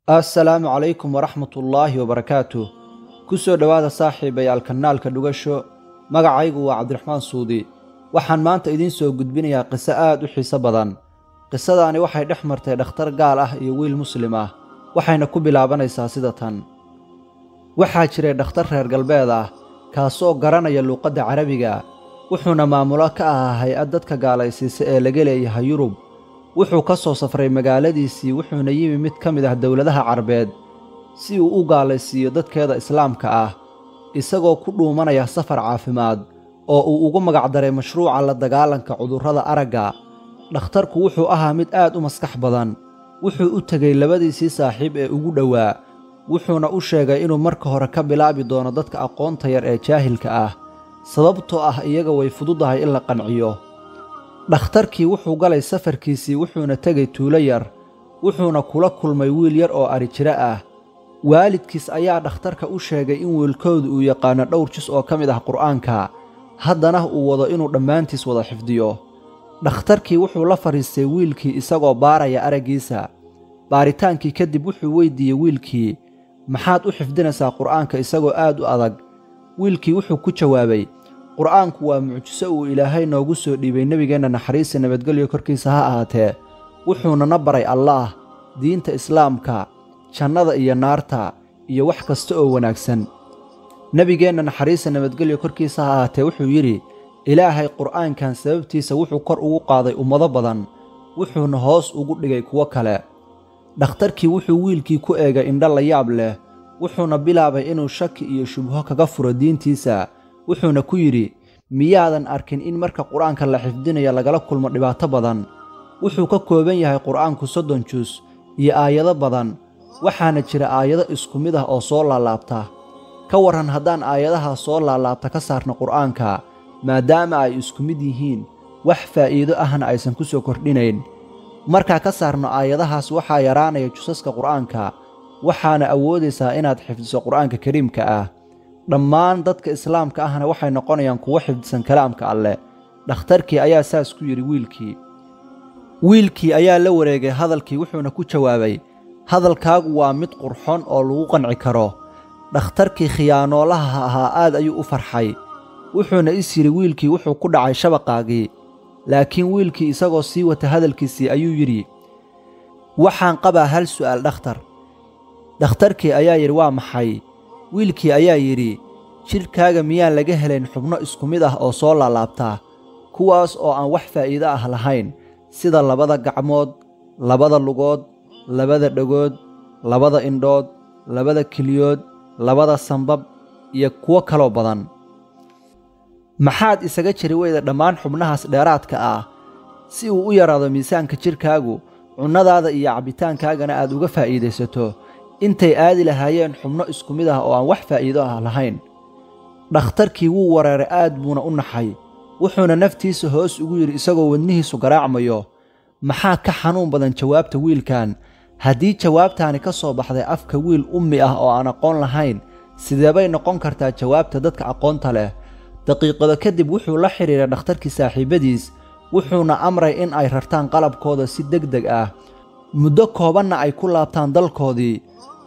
السلام عليكم ورحمة الله وبركاته. كسو دوادا صاحبيال kanaalka dhugasho. Magacaygu waa Cabdiraxmaan Suudi. Waxaan maanta idin soo gudbinayaa qiso aad u xiiso badan. Qisadani waxay dhex martay dhakhtar gaal ah iyo wiil muslim ah, waxayna ku bilaabanaysaa sida tan. Waxaa jiray dhakhtar reer galbeed ah kaasoo garanaya luqadda Carabiga, wuxuuna maamulo ka ahaa hay'ad dadka gaalaysiisa ee laga leeyahay Yurub. wuxuu ka soo safray magaaladiisii wuxuuna yimi mid ka mid ah dawladaha Carbeed si uu u gaalaysiiyo dadkeeda islaamka ah, isagoo ku dhuumanaya safar caafimaad oo uu ugu magac daray mashruuca la dagaalanka cudurrada aragga. Dhakhtarku wuxuu ahaa mid aad u maskax badan. Wuxuu u tagay labadiisii saaxiib ee ugu dhowaa, wuxuuna u sheegay inuu marka hore ka bilaabi doono dadka aqoonta yar ee jaahilka ah, sababtoo ah iyaga way fududahay in la qanciyo. dhakhtarkii wuxuu galay safarkiisii wuxuuna tegay tuulo yar, wuxuuna kula kulmay wiil yar oo ari jira ah. waalidkiis ayaa dhakhtarka u sheegay in wiilkoodu uu yaqaano dhowr jis oo ka mid ah Qur'aanka, haddana uu wado inuu dhammaantiis wada xifdiyo. dhakhtarkii wuxuu la fariistay wiilkii isagoo baaraya araggiisa. baaritaankii kadib wuxuu weydiiyey wiilkii, maxaad u xifdinaysaa Qur'aanka isagoo aad u adag? wiilkii wuxuu ku jawaabay, Qur'aanku waa mucjiso uu Ilaahay noogu soo dhiibay nabigeenna naxariis nabadgelyo korkiisa ha ahaatee, wuxuuna na baray Allah, diinta Islaamka, jannada iyo naarta, iyo wax kasta oo wanaagsan. nabigeenna naxariis nabadgelyo korkiisa ha ahaatee wuxuu yidhi, Ilaahay Qur'aankan sababtiisa wuxuu kor ugu qaaday ummado badan, wuxuuna hoos ugu dhigay kuwo kale. dhakhtarkii wuxuu wiilkii ku eegay indho la yaab leh, wuxuuna bilaabay inuu shaki iyo shubho kaga furo diintiisa. wuxuuna ku yidhi, miyaadan arkin in marka Qur'aanka la xifdinayo lagala kulmo dhibaato badan? wuxuu ka kooban yahay Qur'aanku 30 juz iyo aayado badan, waxaana jira aayado isku mid ah oo soo laalaabta. ka waran haddaan aayadaha soo laalaabta ka saarno Qur'aanka, maadaama ay isku mid yihiin, wax faa'iido ahna aysan ku soo kordhinayn. markaa ka saarno aayadahaas waxaa yaraanaya jusaska Qur'aanka, waxaana awoodaysaa inaad xifdiso Qur'aanka Kariimka ah. dhammaan dadka islaamka ahna waxay noqonayaan kuwo xifdisan kalaamka Alle. dhakhtarkii ayaa saas ku yidhi wiilkii ayaa la wareegay hadalkii wuxuuna ku jawaabay, hadalkaagu waa mid qurxoon oo lagu qanci karo. dhakhtarkii khiyaanoolaha ahaa aad ayuu u farxay, wuxuuna is yidhi wiilkii wuxuu ku dhacay shabaqaagii. laakiin wiilkii isagoo sii wata hadalkiisii ayuu yidhi, waxaan qabaa hal su'aal dhakhtar. dhakhtarkii ayaa yidhi, waa maxay? wiilkii ayaa yidhi, jidhkaaga miyaan laga helayn xubno isku mid ah oo soo laalaabta, kuwaas oo aan wax faa'iido ah lahayn, sida labada gacmood, labada lugood, labada dhagood, labada indhood, labada keliyood, labada sanbab, iyo kuwo kaloo badan. maxaad isaga jiri weyda dhammaan xubnahaas dheeraadka ah si uu u yaraado miisaanka jidhkaagu, cunnadaada iyo cabitaankaagana aad uga faa'iidaysato, intay aadi lahaayeen xubno isku mid ah oo aan wax faa'iido ah lahayn? dhakhtarkii wuu wareeray aad buuna u naxay, wuxuuna naftiisa hoos ugu yidhi isagoo wadnihiisu garaacmayo, maxaa ka xanuun badan jawaabta wiilkan? haddii jawaabtaani ka soo baxday afka wiil ummi ah oo aan aqoon lahayn, sidee bay noqon kartaa jawaabta dadka aqoonta leh? daqiiqado kadib wuxuu la xiriiray dhakhtarkii saaxiibadiis, wuxuuna amray in ay rartaan qalabkooda si degdeg ah, muddo koobanna ay ku laabtaan dalkoodii.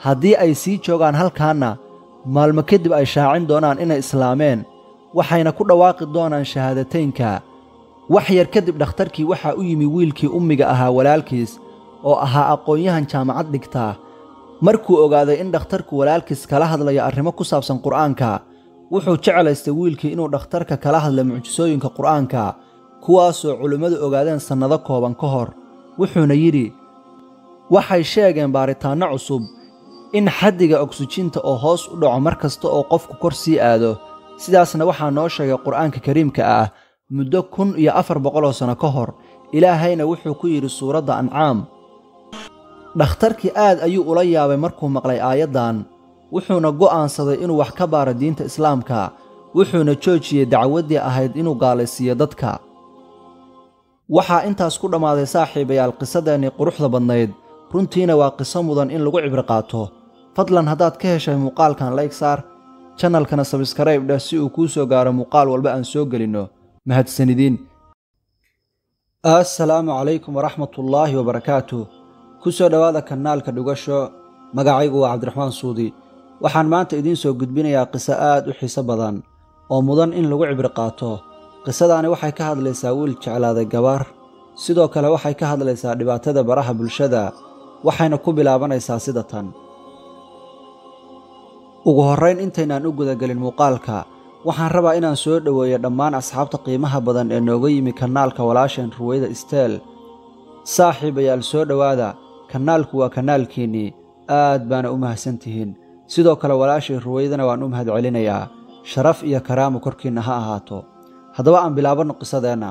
haddii ay sii joogaan halkaanna, maalmo kadib ay shaacin doonaan inay islaameen, waxayna ku dhawaaqi doonaan shahaadateynka. wax yar kadib dhakhtarkii waxaa u yimi wiilkii ummiga ahaa walaalkiis oo ahaa aqoon-yahan jaamacad dhigtaa. markuu ogaaday in dhakhtarku walaalkiis kala hadlayo arrimo ku saabsan Qur'aanka, wuxuu jeclaystay wiilkii inuu dhakhtarka kala hadlo mucjisooyinka Qur'aanka, kuwaasoo culimmadu ogaadeen sannado kooban ka hor. wuxuuna yidhi, waxay sheegeen baaritaanno cusub in xaddiga oksijiinta oo hoos u dhaco mar kasta oo qofku kor sii aado, sidaasna waxaa noo sheegay Qur'aanka Kariimka ah muddo 1400 sano ka hor. Ilaahayna wuxuu ku yidhi suuradda Ancaam. dhakhtarkii aad ayuu ula yaabay markuu maqlay aayaddan, wuxuuna go'aansaday inuu wax ka baaro diinta Islaamka, wuxuuna joojiyey dacwaddii ahayd inuu gaalaysiiyo dadka. waxaa intaas ku dhammaaday saaxiibayaal qisadeennii quruxda badnayd, runtiina waa qiso mudan in lagu cibro qaato. fadlan haddaad ka heshay muuqaalkan like saar, channelkana subscribe dheh si uu kuu soo gaaro muuqaal walba aan soo gelinno. mahadsanidin. assalaamu calaykum waraxmatullaahi wabarakaatuh. ku soo dhowaada kanaalka dhugasho. magacaygu waa cabdiraxmaan suudi. waxaan maanta idiin soo gudbinayaa qiso aad u xiiso badan oo mudan in lagu cibri qaato. qisadaani waxay ka hadlaysaa wiil jeclaaday gabar, sidoo kale waxay ka hadlaysaa dhibaatada baraha bulshada, waxayna ku bilaabanaysaa sida tan. ugu horrayn intaynaan u gudagelin muuqaalka, waxaan rabaa inaan soo dhoweeyo dhammaan asxaabta qiimaha badan ee nooga yimi kanaalka walaasheen Ruwayda Style. saaxiibayaal soo dhowaada, kanaalku waa kanaalkiinnii, aad baana u mahadsantihiin. sidoo kale walaashii Ruwaydana waan u mahadcelinayaa, sharaf iyo karaamo korkiinna ha ahaato. haddaba aan bilaabanno qisadeenna.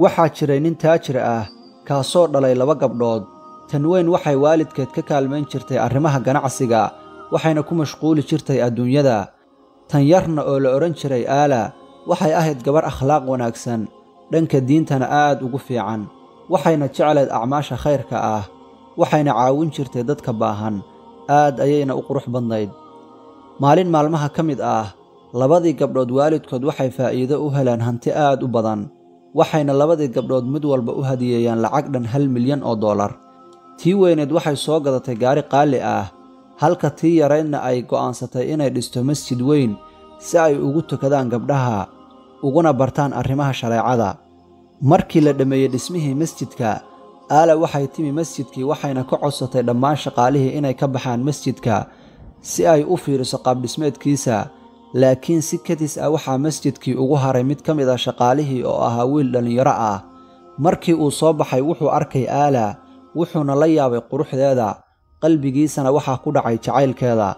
waxaa jiray nin taajir ah kaasoo dhalay 2 gabdhood. tan weyn waxay waalidkeed ka kaalmayn jirtay arrimaha ganacsiga, waxayna ku mashquuli jirtay adduunyada. tan yarna oo la odhan jiray Aala waxay ahayd gabar akhlaaq wanaagsan, dhanka diintana aad ugu fiican, waxayna jecleed acmaasha khayrka ah, waxayna caawin jirtay dadka baahan, aad ayayna u qurux badnayd. maalin maalmaha ka mid ah, 2dii gabdhood waalidkood waxay faa'iido u heleen hanti aad u badan, waxayna 2dii gabdhood mid walba u hadiyeeyeen lacag dhan $1 milyan. tii weyneed waxay soo gadatay gaari qaali ah, halka tii yaraydna ay go'aansatay inay dhisto masjid weyn si ay ugu tukadaan gabdhaha, uguna bartaan arrimaha shareecada. markii la dhammeeyey dhismihii masjidka, Aala waxay timi masjidkii waxayna ka codsatay dhammaan shaqaalihii inay ka baxaan masjidka si ay u fiiriso qaabdhismeedkiisa. laakiin si kadis ah waxaa masjidkii ugu haray mid ka mid ah shaqaalihii oo ahaa wiil dhallinyaro ah. markii uu soo baxay wuxuu arkay Aala, wuxuuna la yaabay quruxdeeda, qalbigiisana waxaa ku dhacay jacaylkeeda.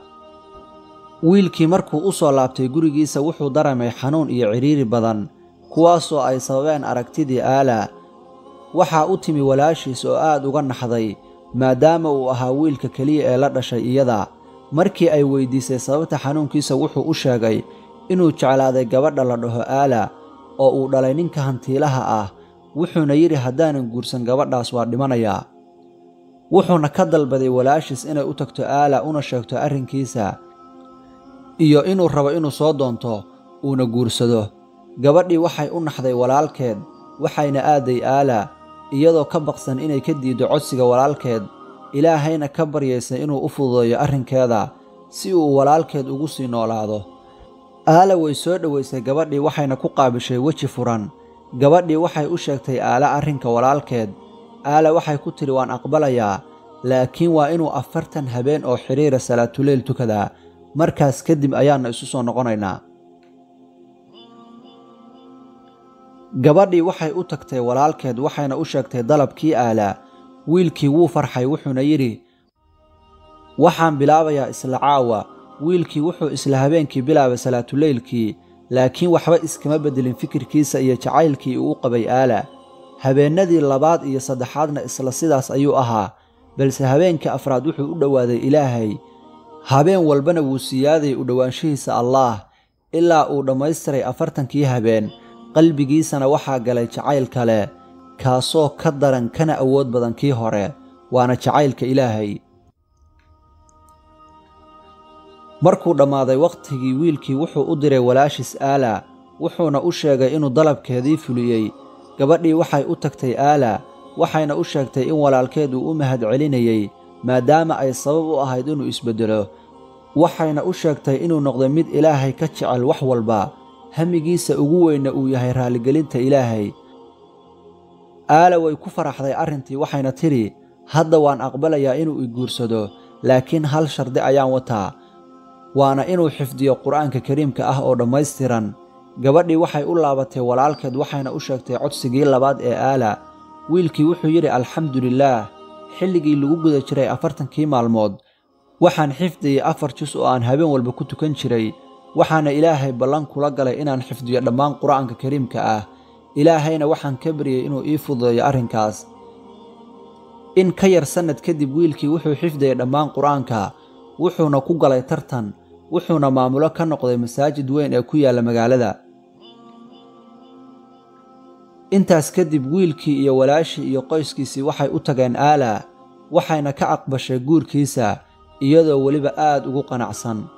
wiilkii markuu u soo laabtay gurigiisa wuxuu dareemay xanuun iyo cidhiiri badan, kuwaasoo ay sababeen aragtidii Aala. waxaa u timi walaashiis oo aad uga naxday, maadaama uu ahaa wiilka keliya ee la dhashay iyada. markii ay weydiisay sababta xanuunkiisa wuxuu u sheegay inuu jeclaaday gabadha la dhaho Aala oo uu dhalay ninka hantiilaha ah, wuxuuna yidhi haddaanan guursan gabadhaas waa dhimanayaa. wuxuuna ka dalbaday walaashiis inay u tagto Aala una sheegto arrinkiisa iyo inuu rabo inuu soo doonto uuna guursado. gabadhii waxay u naxday walaalkeed, waxayna aaday Aala iyadoo ka baqsan inay ka diido codsiga walaalkeed, ilaahayna ka baryaysay inuu u fududeeyo arrinkeeda si uu walaalkeed ugu sii noolaado. Aala way soo dhoweysay gabadhii waxayna ku qaabishay weji furan. gabadhii waxay u sheegtay Aala arrinka walaalkeed. Aala waxay ku tidhi waan aqbalayaa, laakiin waa inuu 40 habeen oo xiriira salaatuleyl tukadaa, markaas kadib ayaanna isu soo noqonaynaa. gabadhii waxay u tagtay walaalkeed waxayna u sheegtay dalabkii Aala. wiilkii wuu farxay wuxuuna yidhi waxaan bilaabayaa isla caawa. wiilkii wuxuu isla habeenkii bilaabay salaatuleylkii, laakiin waxba iskama beddelin fikirkiisa iyo jacaylkii uu u qabay Aala. habeennadii 2 iyo 3aadna isla sidaas ayuu ahaa, balse habeenkii 4aad wuxuu u dhowaaday Ilaahay. habeen walbana wuu siyaaday u dhowaanshihiisa allaah ilaa uu dhammaystiray 40kii habeen. qalbigiisana waxaa galay jacayl kale, kaasoo ka daran kana awood badan kii hore, waana jacaylka Ilaahay. markuu dhammaaday wakhtigii, wiilkii wuxuu u diray walaashiis Aala, wuxuuna u sheegay inuu dalabkeedii fuliyey. gabadhii waxay u tagtay Aala, waxayna u sheegtay in walaalkeed uu u mahadcelinayey maadaama ay sabab u ahayd inuu isbeddelo. waxayna u sheegtay inuu noqday mid Ilaahay ka jecel wax walba, hamigiisa ugu weynna uu yahay raaligelinta Ilaahay. Aala way ku faraxday arrintii waxayna tidhi hadda waan aqbalayaa inuu i guursado, laakiin hal shardi ayaan wataa, waana inuu xifdiyo qur'aanka kariimka ah oo dhammaystiran. gabadhii waxay u laabatay walaalkeed waxayna u sheegtay codsigii 2aad ee Aala. wiilkii wuxuu yidhi alxamdulilaah, xilligii lagu guda jiray 40kii maalmood waxaan xifdiyey 4 jus oo aan habeen walba ku tukan jiray, waxaana Ilaahay ballan kula galay inaan xifdiyo dhammaan qur'aanka kariimka ah. ilaahayna waxaan ka baryay inuu ii fududeeyo arrinkaas. in ka yar sannad kadib, wiilkii wuxuu xifdiyey dhammaan qur'aanka, wuxuuna ku galay tartan, wuxuuna maamulo ka noqday masaajid weyn ee ku yaalla magaalada. intaas kadib, wiilkii iyo walaashii iyo qoyskiisii waxay u tageen Aala, waxayna ka aqbashay guurkiisa iyadoo weliba aad ugu qanacsan.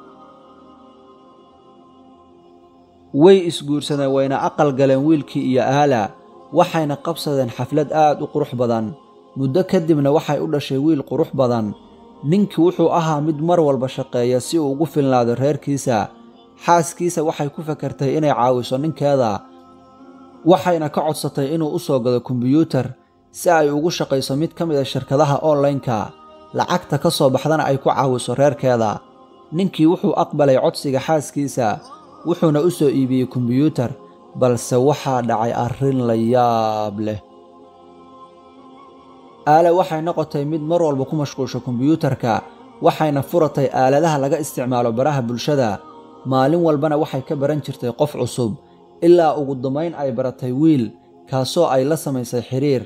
way isguursadeen wayna aqal galeen wiilkii iyo Aala, waxayna qabsadeen xaflad aad u qurux badan. muddo kadibna waxay u dhashay wiil qurux badan. ninkii wuxuu ahaa mid mar walba shaqeeya si uu ugu filnaado reerkiisa. xaaskiisa waxay ku fakartay inay caawiso ninkeeda, waxayna ka codsatay inuu u soo gado kombiyuutar si ay ugu shaqayso mid ka mid ah shirkadaha online-ka, lacagta ka soo baxdana ay ku caawiso reerkeeda. ninkii wuxuu aqbalay codsiga xaaskiisa, wuxuuna u soo iibiyey kombiyuutar, balse waxaa dhacay arrin la yaab leh. aala waxay noqotay mid mar walba ku mashquulsho kombiyuutarka, waxayna furatay aaladaha laga isticmaalo baraha bulshada. maalin walbana waxay ka baran jirtay qof cusub, ilaa ugu dambayn ay baratay wiil kaasoo ay la samaysay xiriir.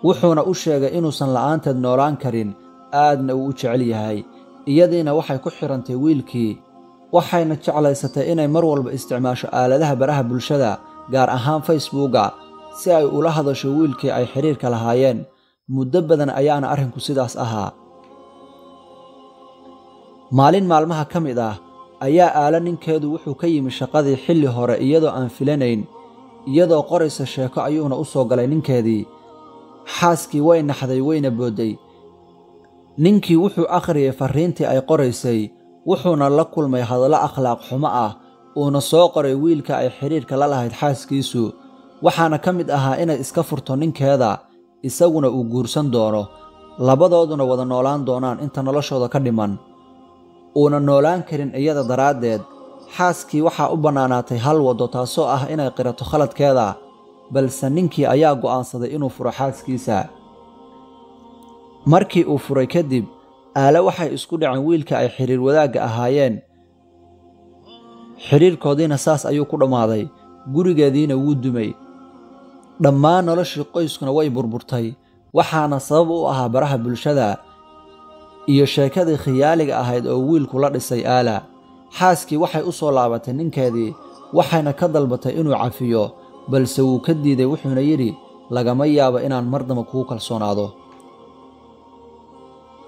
wuxuuna u sheegay inuusan la'aanteed noolaan karin, aadna uu u jecel yahay. iyadiina waxay ku xirantay wiilkii, waxayna jeclaysatay inay mar walba isticmaasho aaladaha baraha bulshada, gaar ahaan Facebooka, si ay ula hadasho wiilkii ay xiriirka lahaayeen. muddo badan ayaana arrinku sidaas ahaa. maalin maalmaha ka mid ah ayaa aala ninkeedu wuxuu ka yimi shaqadii xilli hore iyadoo aan filanayn. iyadoo qoraysa sheeko ayuuna u soo galay ninkeedii. xaaskii way naxday wayna boodday. ninkii wuxuu akhriyay farriintii ay qoraysay, wuxuuna la kulmay hadallo akhlaaq xumo ah uuna soo qoray wiilka ay xiriirka la lahayd xaaskiisu. waxaana ka mid ahaa inay iska furto ninkeeda, isaguna uu guursan doono, labadooduna wada noolaan doonaan inta noloshooda ka dhiman. uuna noolaan karin iyada daraaddeed. xaaskii waxaa u bannaanaatay hal waddo, taasoo ah inay qirato khaladkeeda, balse ninkii ayaa go'aansaday inuu furo xaaskiisa. markii uu furay kadib, aala waxay isku dhaceen wiilka ay xiriir wadaagga ahaayeen. xiriirkoodiina saas ayuu ku dhammaaday, gurigeediina wuu dumay. dhammaan noloshii qoyskuna way burburtay, waxaana sabab u ahaa baraha bulshada iyo sheekadii khiyaaliga ahayd oo wiilku la dhisay aala. xaaskii waxay u soo laabatay ninkeedii, waxayna ka dalbatay inuu cafiyo, balse wuu ka diiday, wuxuuna yidhi lagama yaabo inaan mar damba kugu kalsoonaado.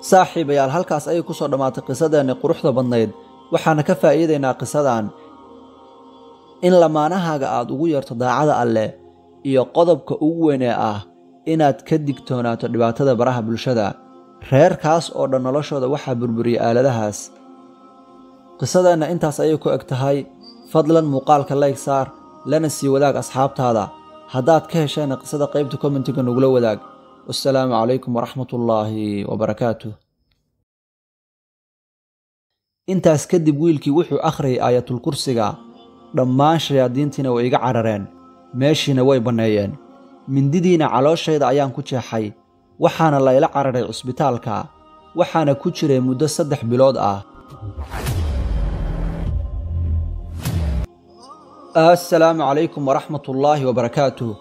saaxiibayaal, halkaas ayay ku soo dhammaatay qisadeenni quruxda badnayd. waxaana ka faa'iidaynaa qisadan in lamaanahaaga aad ugu yeerto daacada Alle, iyo qodobka ugu weyn ee ah inaad ka digtoonaato dhibaatada baraha bulshada. reerkaas oo dhan noloshooda waxaa burburiyay aaladahaas. qisadeenna intaas ayay ku eg tahay. fadlan muuqaalka like saar, lana sii wadaag asxaabtaada. haddaad ka heshayna qisada qaybta kommentiga nugula wadaag. wassalaamu calaykum waraxmatullaahi wabarakaatuh. intaas kadib wiilkii wuxuu akhriyay aayatul kursiga. dhammaan shayaadiintiina way iga carareen, meeshiina way banneeyeen. mindidiina calooshayda ayaan ku jeexay, waxaana layla cararay cisbitaalka. waxaana ku jiray muddo 3 bilood ah. assalaamu calaykum waraxmatullaahi wabarakaatuh.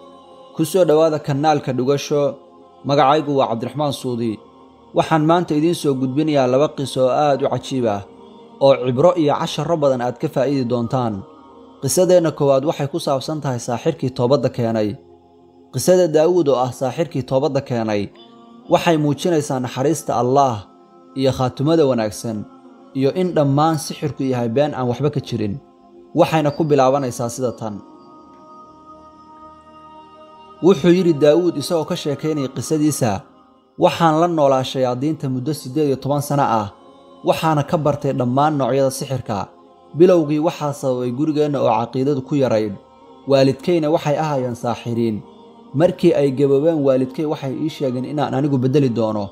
ku soo dhowaada kanaalka dhugasho. magacaygu waa cabdiraxmaan suudi. waxaan maanta idiin soo gudbinayaa 2 qiso oo aad u cajiib ah, oo cibro iyo casharo badan aad ka faa'iidi doontaan. qisadeenna koowaad waxay ku saabsan tahay saaxirkii toobadda keenay. qisada daawuud oo ah saaxirkii toobadda keenay waxay muujinaysaa naxariista allaah iyo khaatumada wanaagsan, iyo in dhammaan sixirku yahay been aan waxba ka jirin. waxayna ku bilaabanaysaa sida tan. wuxuu yidhi daawuud isagoo ka sheekaynaya qisadiisa, waxaan la noolaa shayaadiinta muddo 18 sano ah, waxaana ka bartay dhammaan noocyada sixirka. bilowgii waxaa sababay gurigeenna oo caqiidadu ku yarayd. waalidkayna waxay ahaayeen saaxiriin. markii ay gaboobeen waalidkay waxay ii sheegeen inaan anigu beddeli doono.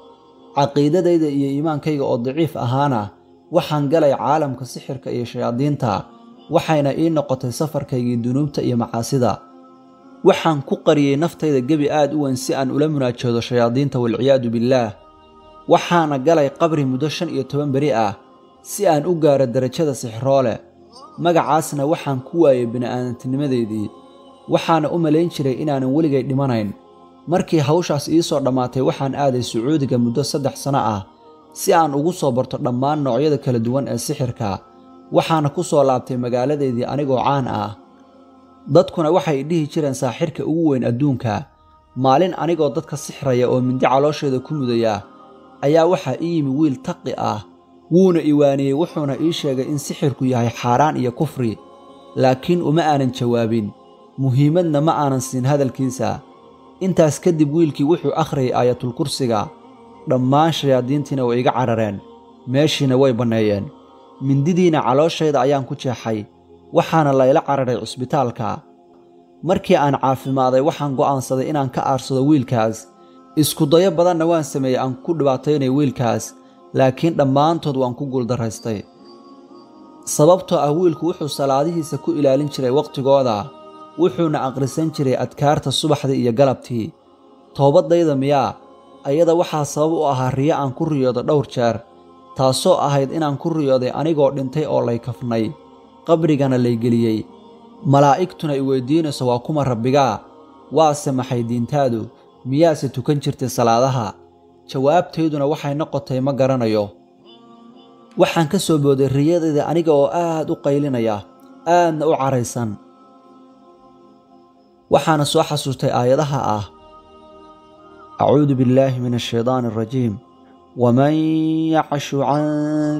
caqiidadayda iyo iimaankayga oo daciif ahaana, waxaan galay caalamka sixirka iyo shayaadiinta, waxayna ii noqotay safarkaygii dunuubta iyo macaasida. waxaan ku qariyey naftayda gebi aad u weyn si aan ula munaajoodo shayaadiinta walciyaadu billaah. waxaana galay qabri muddo 15 beri ah si aan u gaaro darajada sixroole. magacaasna waxaan ku waayey bini'aadantinimadeydii, waxaana u malayn jiray inaanan weligay dhimanayn. markii hawshaas ii soo dhammaatay waxaan aaday Sacuudiga muddo 3 sano ah si aan ugu soo barto dhammaan noocyada kala duwan ee sixirka. waxaana ku soo laabtay magaaladeydii anigoo caan ah. dadkuna waxay dhihi jireen saaxirka ugu weyn adduunka. maalin anigoo dadka sixraya oo mindi caloosheeda ku mudaya ayaa waxaa ii yimi wiil taqi ah. wuuna iwaaniyey, wuxuuna ii sheegay in sixirku yahay xaaraan iyo kufri, laakiin uma aanan jawaabin. muhiimadna ma aanan siin hadalkiisa. intaas kadib wiilkii wuxuu akhriyay aayatul kursiga dhammaan shayaadiintiina way iga carareen meeshiina way banneeyeen mindidiina calooshayda ayaan ku jeexay waxaana layla cararay cisbitaalka markii aan caafimaaday waxaan go'aansaday inaan ka aarsado wiilkaas isku dayo badanna waan sameeyey aan ku dhibaataynay wiilkaas laakiin dhammaantood waan ku guuldaraystay sababtoo ah wiilku wuxuu salaadihiisa ku ilaalin jiray waqtigooda wuxuuna aqrisan jiray adkaarta subaxdii iyo galabtii toobadayda miyaa ayada waxaa sabab u ahaa riyo aan ku riyoodo dhowr jeer taasoo ahayd inaan ku riyooday anigoo dhintay oo lay kafnay qabrigana lay geliyey malaa'igtuna i weydiinayso waa kuma rabbigaa waase maxay diintaadu miyaase tukan jirtay salaadaha jawaabtayduna waxay noqotay ma garanayo waxaan ka soo booday riyadayda aniga oo aad u qaylinaya aadna u caraysan waxaana soo xasuustay aayadaha ah acuudu billaahi min ashaydaani arajiim waman yacshu can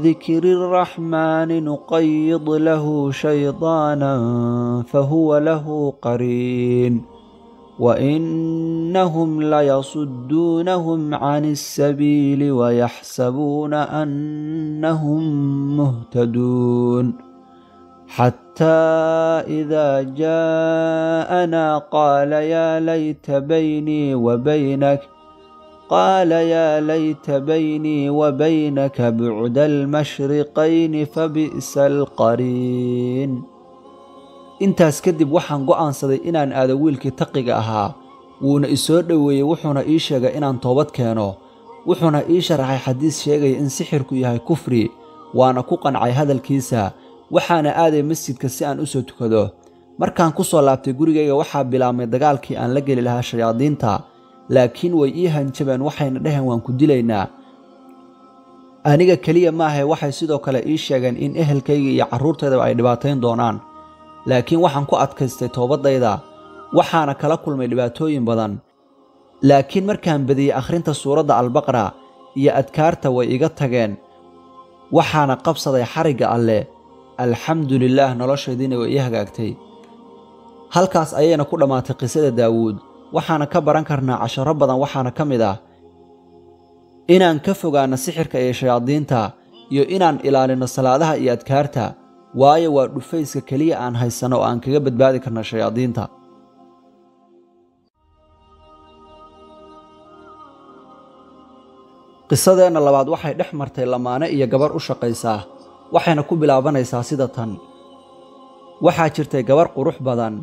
dikri araxmaani nuqayid lahu shaydaanan fahuwa lahu qariin وإنهم ليصدونهم عن السبيل ويحسبون أنهم مهتدون حتى إذا جاءنا قال يا ليت بيني وبينك بعد المشرقين فبئس القرين intaas kadib waxaan go'aansaday inaan aado wiilkii taqiga ahaa wuuna i soo dhoweeyey wuxuuna ii sheegay inaan toobad keeno wuxuuna ii sharaxay xadiis sheegaya in sixirku yahay kufri waana ku qancay hadalkiisa waxaana aaday masjidka si aan u soo tukado markaan ku soo laabtay gurigayga waxaa bilaabmay dagaalkii aan la geli lahaa shayaadiinta laakiin way ii hanjabeen waxayna dhaheen waan ku dilaynaa aniga keliya maahay waxay sidoo kale ii sheegeen in ehelkayga iyo carruurtaydaba ay dhibaatayn doonaan laakiin waxaan ku adkaystay toobadayda waxaana kala kulmay dhibaatooyin badan laakiin markaan badiyey akhrinta suuradda albaqara iyo adkaarta way iga tageen waxaana qabsaday xarigga alle alxamdulilaah noloshaydiina way ii hagaagtay halkaas ayayna ku dhammaatay qisada daawuud waxaana ka baran karnaa casharo badan waxaana ka mid ah inaan ka fogaano sixirka iyo shayaadiinta iyo inaan ilaalino salaadaha iyo adkaarta waayo waa dhufayska keliya aan haysano oo aan kaga badbaadi karno shayaadiinta qisadeenna labaad waxay dhex martay lamaane iyo gabar u shaqaysaa waxayna ku bilaabanaysaa sida tan waxaa jirtay gabar qurux badan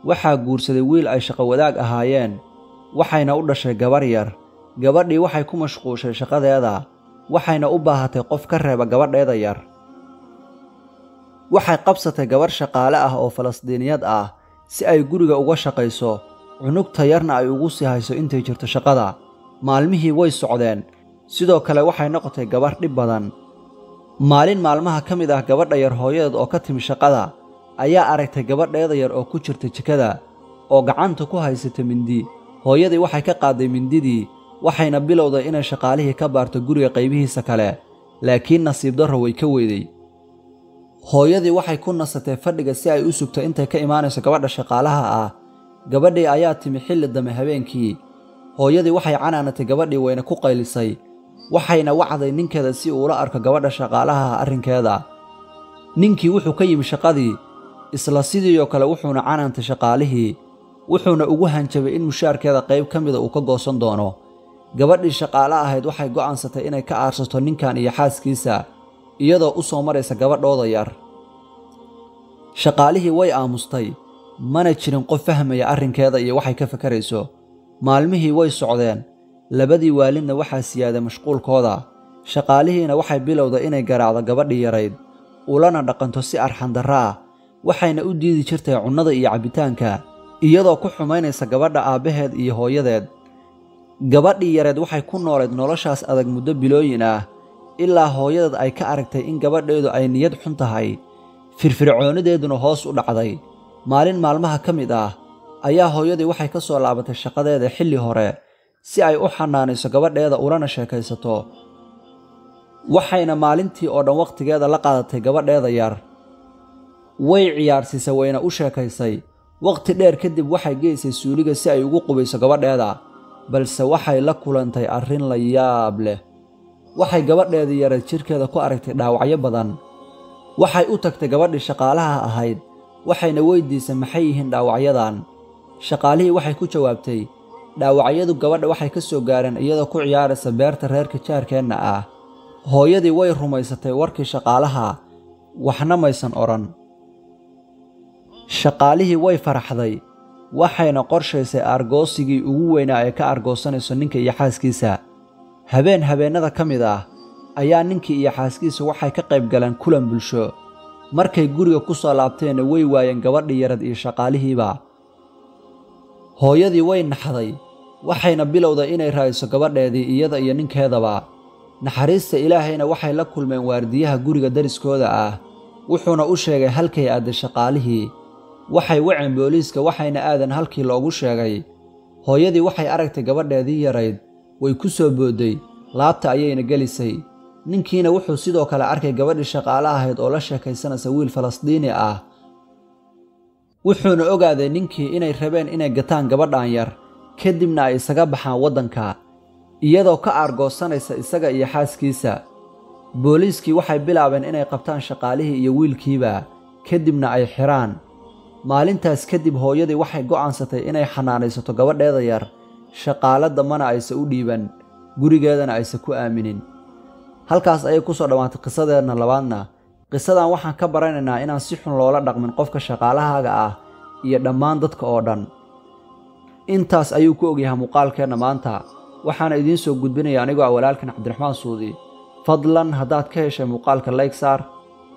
waxaa guursaday wiil ay shaqo wadaag ahaayeen waxayna u dhashay gabar yar gabadhii waxay ku mashquushay shaqadeeda waxayna u baahatay qof ka reeba gabadheeda yar waxay qabsatay gabar shaqaale ah oo falastiiniyad ah si ay guriga uga shaqayso cunugta yarna ay ugu sii hayso intay jirto shaqada maalmihii way socdeen sidoo kale waxay noqotay gabar dhib badan maalin maalmaha ka mid ah gabadha yar hooyadeed oo ka timi shaqada ayaa aragtay gabadheeda yar oo ku jirta jikada oo gacanta ku haysata mindi hooyadii waxay ka qaaday mindidii waxayna bilowday inay shaqaalihii ka baarto guriga qaybihiisa kale laakiin nasiib darro way ka weyday hooyadii waxay ku nasatay fadhiga si ay u sugto intay ka imaanayso gabadha shaqaalaha ah gabadhii ayaa timi xilli dambe habeenkii hooyadii waxay canaanatay gabadhii wayna ku qaylisay waxayna wacday ninkeeda si uu ula arko gabadha shaqaalaha ah arrinkeeda ninkii wuxuu ka yimi shaqadii isla sidii oo kale wuxuuna canaantay shaqaalihii wuxuuna ugu hanjabay in mushaarkeeda qayb ka mida uu ka goosan doono gabadhii shaqaale ahayd waxay go'aansatay inay ka aarsato ninkan iyo xaaskiisa iyadoo u soo maraysa gabadhooda yar shaqaalihii way aamustay mana jirin qof fahmaya arrinkeeda iyo waxay ka fakarayso maalmihii way socdeen labadii waalidna waxaa siyaaday mashquulkooda shaqaalihiina waxay bilowday inay garaacdo gabadhii yarayd ulana dhaqanto si arxandarra ah waxayna u diidi jirtay cunnada iyo cabbitaanka iyadoo ku xumaynaysa gabadha aabbaheed iyo hooyadeed gabadhii yareed waxay ku noolayd noloshaas adag muddo bilooyin ah ilaa hooyadeed ay ka aragtay in gabadheedu ay niyad xun tahay firfircoonideeduna hoos u dhacday maalin maalmaha ka mid ah ayaa hooyadii waxay ka soo laabatay shaqadeeda xilli hore si ay u xanaanayso gabadheeda ulana sheekaysato waxayna maalintii oo dhan wakhtigeeda la qaadatay gabadheeda yar way ciyaarsiisay wayna u sheekaysay waqti dheer kadib waxay geysay suuliga si ay ugu qubayso gabadheeda, balse waxay la kulantay arrin la yaab leh. waxay gabadheedii yareed jirkeeda ku aragtay dhaawacyo badan. waxay u tagtay gabadhii shaqaalaha ahayd, waxayna weydiisay maxay yihiin dhaawacyadan. shaqaalihii waxay ku jawaabtay, dhaawacyadu gabadha waxay ka soo gaareen iyadoo ku ciyaaraysa beerta reerka jaarkeenna ah. hooyadii way rumaysatay warkii shaqaalaha, waxna maysan odhan. shaqaalihii way faraxday, waxayna qorshaysay aargoosigii ugu weynaa ee ka aargoosanayso ninka iyo xaaskiisa. habeennada ka mid ah ayaa ninkii iyo xaaskiisa waxay ka qayb galeen kulan bulsho. markay guriga ku soo laabteenna way waayeen gabadhii yarad iyo shaqaalihiiba. hooyadii way naxday, waxayna bilowday inay raadiso gabadheedii iyada iyo ninkeedaba. naxariista ilaahayna waxay la kulmeen waardiyaha guriga dariskooda ah, wuxuuna u sheegay halkay aaday shaqaalihii. waxay waceen booliiska, waxayna aadan halkii loogu sheegay. hooyadii waxay aragtay gabadheedii yarayd, way ku soo boodday, laabta ayayna gelisay. ninkiina wuxuu sidoo kale arkay gabadhii shaqaale ahayd oo la sheekaysanaysa wiil Falastiini ah. wuxuuna ogaaday ninkii inay rabeen inay gataan gabadhan yar, kadibna ay isaga baxaan waddanka, iyadoo ka aargoosanaysa isaga iyo xaaskiisa. booliiskii waxay bilaabeen inay qabtaan shaqaalihii iyo wiilkiiba, kadibna ay xiraan. maalintaas kadib hooyadii waxay go'aansatay inay xanaanaysato gabadheeda yar, shaqaale dambana aysan u dhiiban, gurigeedana aysan ku aaminin. halkaas ayay ku soo dhammaatay qisadeenna labaadna. qisadan waxaan ka baranaynaa inaan si xun loola dhaqmin qofka shaqaalahaaga ah iyo dhammaan dadka oo dhan. intaas ayuu ku ogyahay muuqaalkeenna maanta, waxaana idiin soo gudbinaya anigoo ah walaalkan Cabdiraxmaan Suudi. fadlan haddaad ka heshay muuqaalka like saar,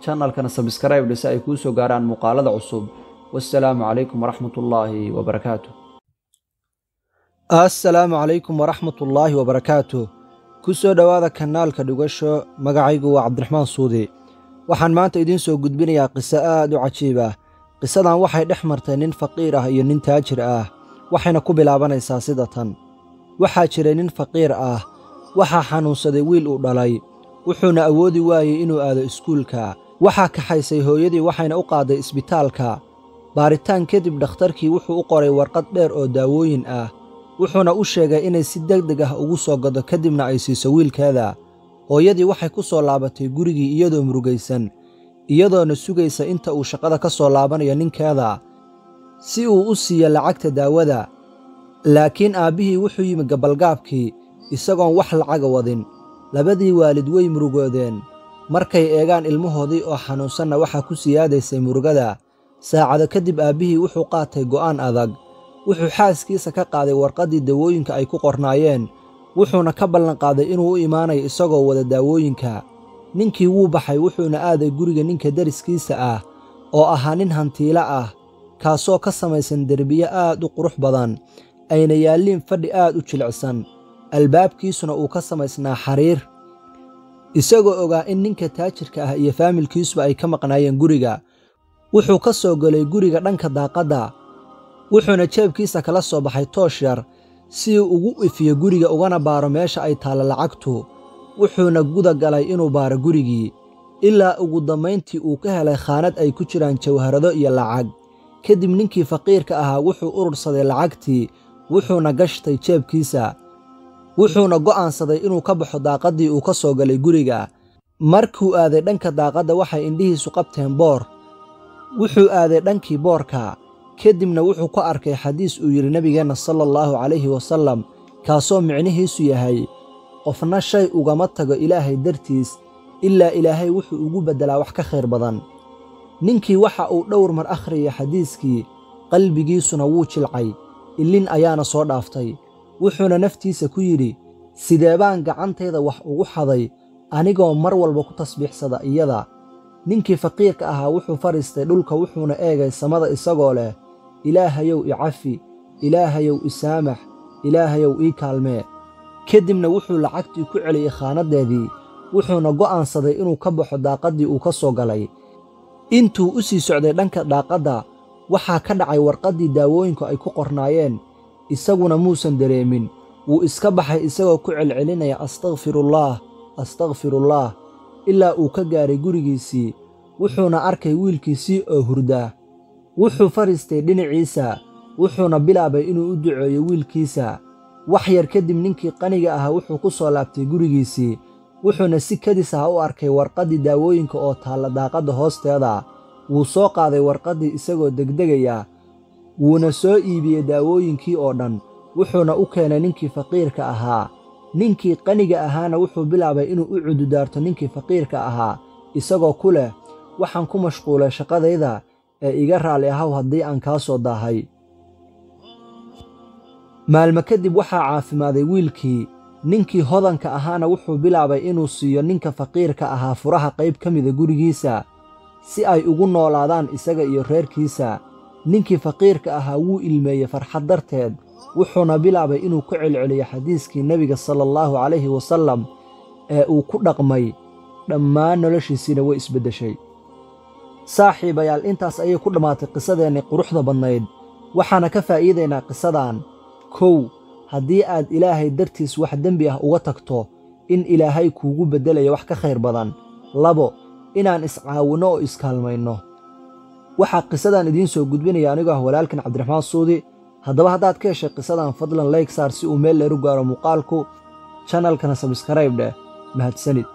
channelkana subscribe si ay kuu soo gaaraan muuqaalada cusub. والسلام عليكم ورحمة الله وبركاته. السلام عليكم ورحمة الله وبركاته. كسو دوادا كنالka dhugasho, magacaygu waa Cabdiraxmaan Suudi. waxaan maanta idiin soo gudbinayaa qiso aad u cajiib ah. qisadan waxay dhex martay nin faqiir ah iyo nin taajir ah, waxayna ku bilaabanaysaa sida tan. waxaa jiray nin faqiir ah, waxaa xanuunsaday wiil uu dhalay, wuxuuna awoodi waayey inuu aado iskuulka. waxaa kaxaysay hooyadii, waxayna u qaaday isbitaalka. baaritaan kadib dhakhtarkii wuxuu u qoray warqad dheer oo daawooyin ah, wuxuuna u sheegay inay si degdeg ah ugu soo gado kadibna ay siiso wiilkeeda. hooyadii waxay ku soo laabatay gurigii iyadoo murugaysan, iyadoona sugaysa inta uu shaqada ka soo laabanayo ninkeeda si uu u siiyo lacagta daawada. laakiin aabbihii wuxuu yimi gabalgaabkii isagoon wax lacaga wadin. labadii waalid way murugoodeen. markay eegaan ilmahoodii oo xanuunsanna waxaa ku siyaadaysay murugada. saacado kadib aabbihii wuxuu qaatay go'aan adag. wuxuu xaaskiisa ka qaaday warqaddii daawooyinka ay ku qornaayeen, wuxuuna ka ballanqaaday inuu u imaanayo isagoo wada daawooyinka. ninkii wuu baxay, wuxuuna aaday guriga ninka deriskiisa ah oo ahaa nin hantiilo ah, kaasoo ka samaysan derbiye aad u qurux badan, ayna yaalliin fadhi aad u jilicsan, albaabkiisuna uu ka samaysnaa xariir. isagoo ogaa in ninka taajirka ah iyo faamilkiisuba ay ka maqnaayeen guriga, wuxuu ka soo galay guriga dhanka daaqadda, wuxuuna jeebkiisa kala soo baxay toosh yar si uu ugu ifiyo guriga ugana baaro meesha ay taalla lacagtu. wuxuuna guda galay inuu baaro gurigii, ilaa ugu dambayntii uu ka helay khaanad ay ku jiraan jawharado iyo lacag. kadib ninkii faqiirka ahaa wuxuu urursaday lacagtii, wuxuuna gashtay jeebkiisa, wuxuuna go'aansaday inuu ka baxo daaqaddii uu ka soo galay guriga. markuu aaday dhanka daaqadda waxay indhihiisu qabteen boor. wuxuu aaday dhankii boorka, kadibna wuxuu ku arkay xadiis uu yidhi nebigeenna sala allahu calayhi wasallam, kaasoo micnihiisu yahay qofna shay ugama tago ilaahay dartiis ilaa ilaahay wuxuu ugu beddelaa wax ka khayr badan. ninkii waxa uu dhowr mar akhriyay xadiiskii, qalbigiisuna wuu jilcay, ilin ayaana soo dhaaftay. wuxuuna naftiisa ku yidhi, sidee baan gacantayda wax ugu xaday anigoo mar walba ku tasbiixsada iyada. ninkii faqiirka ahaa wuxuu fadhiistay dhulka, wuxuuna eegay samada isagoo leh, ilaahayow i cafi, ilaahayow i saamax, ilaahayow ii kaalmee. kadibna wuxuu lacagtii ku celiyey khaanaddeedii, wuxuuna go'aansaday inuu ka baxo daaqaddii uu ka soo galay. intuu u sii socday dhanka daaqadda, waxaa ka dhacay warqaddii daawooyinku ay ku qornaayeen. isaguna muusan dareemin, wuu iska baxay isagoo ku celcelinaya astakfirullaah, astakfirullaah, ilaa uu ka gaaray gurigiisii. wuxuuna arkay wiilkiisii oo hurdaa. wuxuu fariistay dhinaciisa wuxuuna bilaabay inuu u duceeyo wiilkiisa. wax yar kadib ninkii qaniga ahaa wuxuu ku soo laabtay gurigiisii, wuxuuna si kadis ah u arkay warqaddii daawooyinka oo taalla daaqadda hoosteeda. wuu soo qaaday warqaddii isagoo degdegaya, wuuna soo iibiyey daawooyinkii oo dhan, wuxuuna u keenay ninkii faqiirka ahaa. ninkii qaniga ahaana wuxuu bilaabay inuu u cududaarto ninkii faqiirka ahaa, isagoo ku leh, waxaan ku mashquulay shaqadayda ee iga raalli ahaw haddii aan kaa soo daahay. maalmo kadib waxaa caafimaaday wiilkii. ninkii hodanka ahaana wuxuu bilaabay inuu siiyo ninka faqiirka ahaa furaha qayb ka mida gurigiisa, si ay ugu noolaadaan isaga iyo reerkiisa. ninkii faqiirka ahaa wuu ilmeeyey farxad darteed, wuxuuna bilaabay inuu ku celceliyo xadiiskii nebiga sallallahu calayhi wasallam ee uu ku dhaqmay. dhammaan noloshiisiina way isbeddeshay. saaxiibayaal, intaas ayay ku dhammaatay qisadeennii quruxda badnayd. waxaana ka faa'iidaynaa qisadan: 1. haddii aad ilaahay dartiis wax dembi ah uga tagto, in ilaahay kuugu beddelayo wax ka khayr badan. 2. inaan iscaawinno oo iskaalmayno. waxaa qisadan idiin soo gudbinaya anigoo ah walaalkan Cabdiraxmaan Suudi. haddaba haddaad ka heshay qisadan, fadlan like saar si uu meel dheer u gaaro muuqaalku, channelkana subscribe dheh. mahadsanid.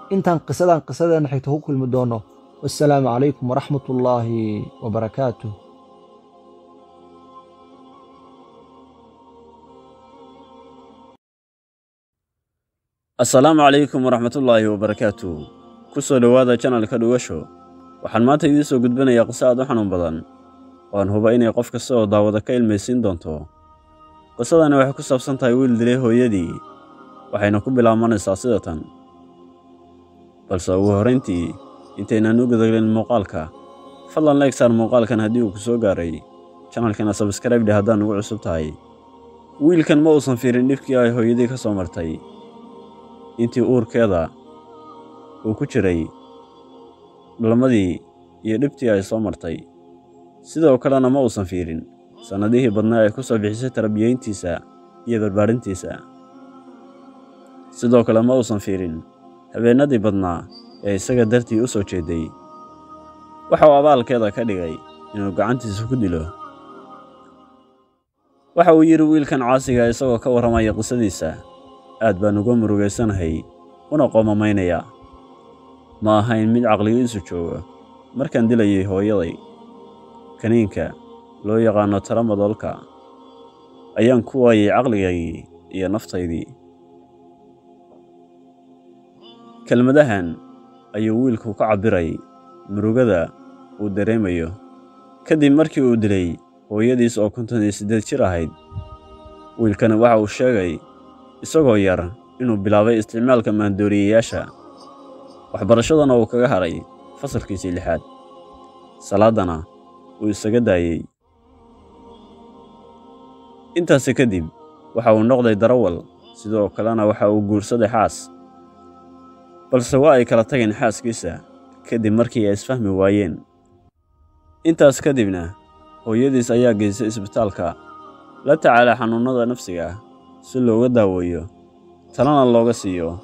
intaan qisadeena xigta ku kulmi doono. wassalaamu calaykum waraxmatullaahi wabarakaatuh. السلام عليكم ورحمة الله وبركاته. كسو دوادا channel ka dhugasho. waxaan maanta idin soo gudbinayaa qiso aad u xanuun badan oo aan hubo inay qof kasta oo daawada ka ilmaysiin doonto. qisadani waxay ku saabsan tahay wiil dilay hooyadii, waxayna ku bilaabanaysaa sida tan. balse ugu horreyntii intaynaan u gudagelin muuqaalka, fadlan like saar muuqaalkan haddii uu ku soo gaaray, channelkana subscribe dheh haddaan ugu cusub tahay. wiilkan ma uusan fiirin dhibkii ay hooyadii ka soo martay intii uurkeeda uu ku jiray, dhalmadii iyo dhibtii ay soo martay. sidoo kalena ma uusan fiirin sannadihii badnaa ay ku soo bixisay tarbiyayntiisa iyo barbaarintiisa. sidoo kale ma uusan fiirin habeenadii badnaa ee isaga dartii u soo jeeday. waxa uu abaalkeeda ka dhigay inuu gacantiisa ku dilo. waxa uu yidhi wiilkan caasiga isagoo ka warramaya qisadiisa: aad baan uga murugaysanahay una qoomamaynaya. ma ahayn mid caqligiisu jooga markaan dilayay hooyaday. kaniinka loo yaqaano taramadolka ayaan ku waayay caqligaygii iyo naftaydii. kelmadahan ayuu wiilku ka cabbiray murugada uu dareemayo kadib markii uu dilay hooyadiis oo 58 jir ahayd. wiilkana waxa uu sheegay isagoo yar inuu bilaabay isticmaalka maandooriyeyaasha, waxbarashadana uu kaga haray fasalkiisii 6aad, salaadana uu isaga daayay. intaasi kadib waxa uu noqday darawal, sidoo kalena waxa uu guursaday xaas. balse waa ay kala tageen xaaskiisa kadib markii ay isfahmi waayeen. intaas kadibna hooyadiis ayaa geysay isbitaalka la tacaala xanuunada nafsiga ah si looga daaweeyo, talana looga siiyo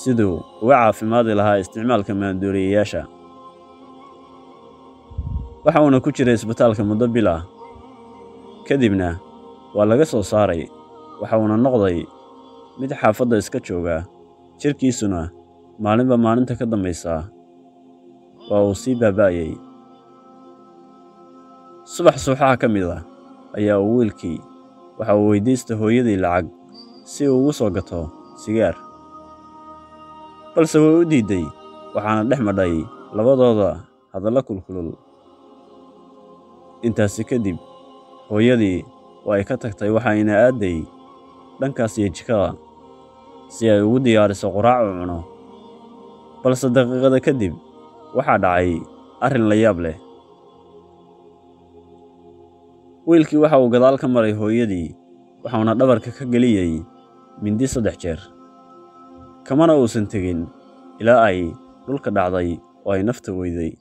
siduu uga caafimaadi lahaa isticmaalka maandooriyeyaasha. waxa uuna ku jiray isbitaalka muddo bil ah, kadibna waa laga soo saaray. waxa uuna noqday mid xaafadda iska jooga, jirkiisuna maalinba maalinta ka dambaysa waa uu sii baaba'ayay. subax subaxaha ka mid ah ayaa uu wiilkii waxa uu weydiistay hooyadii lacag si uu ugu soo gato sigaar, balse way u diiday. waxaana dhex madhay labadooda hadallo kulkulul. intaasi kadib hooyadii waa ay ka tagtay, waxayna aaday dhankaas iyo jikada si ay ugu diyaariso quraac uu cuno. balse daqiiqada kadib waxaa dhacay arrin la yaab leh. wiilkii waxa uu gadaal ka maray hooyadii, waxauna dhabarka ka geliyey mindi 3 jeer. kamana uusan tegin ilaa ay dhulka dhacday oo ay nafta weyday.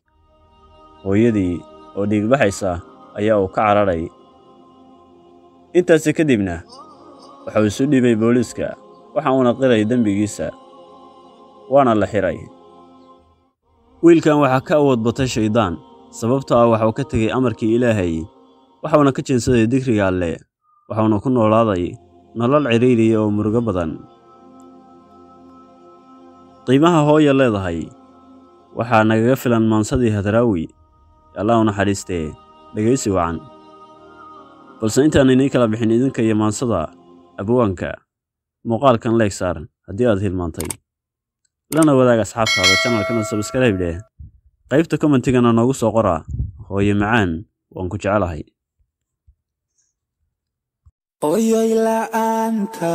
hooyadii oo dhiigbaxaysa ayaa uu ka cararay. intaasi kadibna waxa uu isu dhiibay booliiska, waxa uuna qiray dembigiisa, waana la xiray. wiilkan waxaa ka awood batay shaydaan, sababtoo ah waxuu ka tegey amarkii Ilaahay waxuuna ka jeensaday dikriga Alle waxuuna ku noolaaday nolol ciriiriya oo murugo badan. qiimaha hooyo leedahay waxaa nagaga filan maansadii Hadraawi Allah u naxariistee dhegeysi wacan. balse intaan inay kala bixin idinka iyo maansada abwaanka muuqaalkan like saar haddii aad hilmaantay lana wadaag asxaabtaada channelkana subscribe leh qaybta commentigana noogu soo qora hooyo macaan waan ku jecelahay. Oyoy la'aanta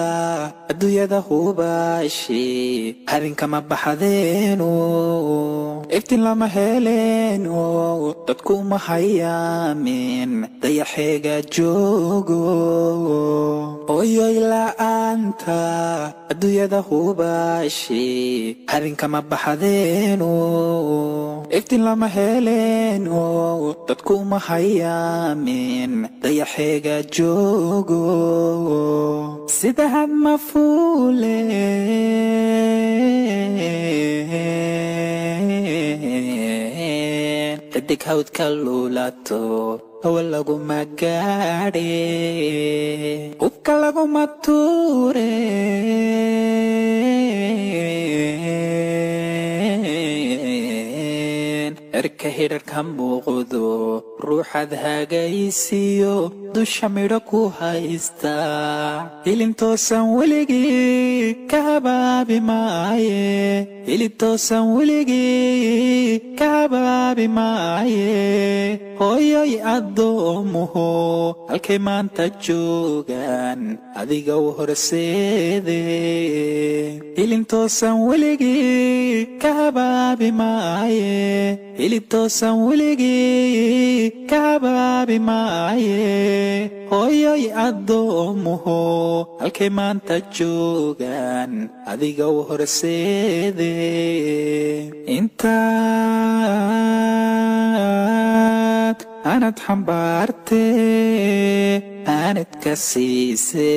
adduunyada hubaashi habeenka ma baxadeeno iftiin lama heleeno dadku ma hayaamin dayaxeega joogo. Oyoy la'aanta adduunyada hubaashi habeenka ma baxadeeno iftiin lama heleeno dadku ma hayaamin dayaxeega joogo. sida had mafuule dadig hawdka luulato hawa lagu magaadhe hubka lagu matuure erka hirarka muuqdo ruuxad hagaysiyo dusha midho ku haysta hilintoosan weligii ka habaabi maaye hilintoosan weligii ka habaabi maaye hooyoy addoomuhu halkay maanta joogaan adiga u horseede hilintoosan weligii ka habaabi maaye hilintoosan weligii ka habaabi maaye hooyoy addoomuhu halkay maanta joogaan adiga u horseede intaad anad xambaarte aanad ka siise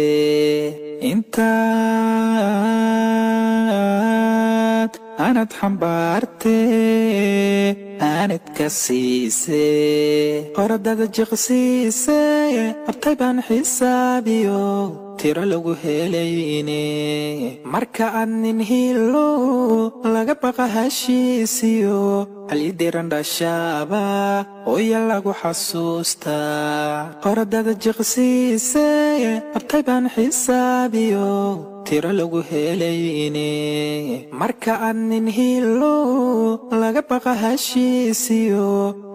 intaad anad xambaarte aanad ka siise qoradada jiqsiise abtay baan xisaabiyo tiro lagu helayne marka aad nin hilo laga baqa heshiisiyo halidiran dhashaaba hooya lagu xasuustaa qoradada jiqsiise abtay baan xisaabiyo tiro lagu helayne marka aad nin hilo laga baqa heshiisiyo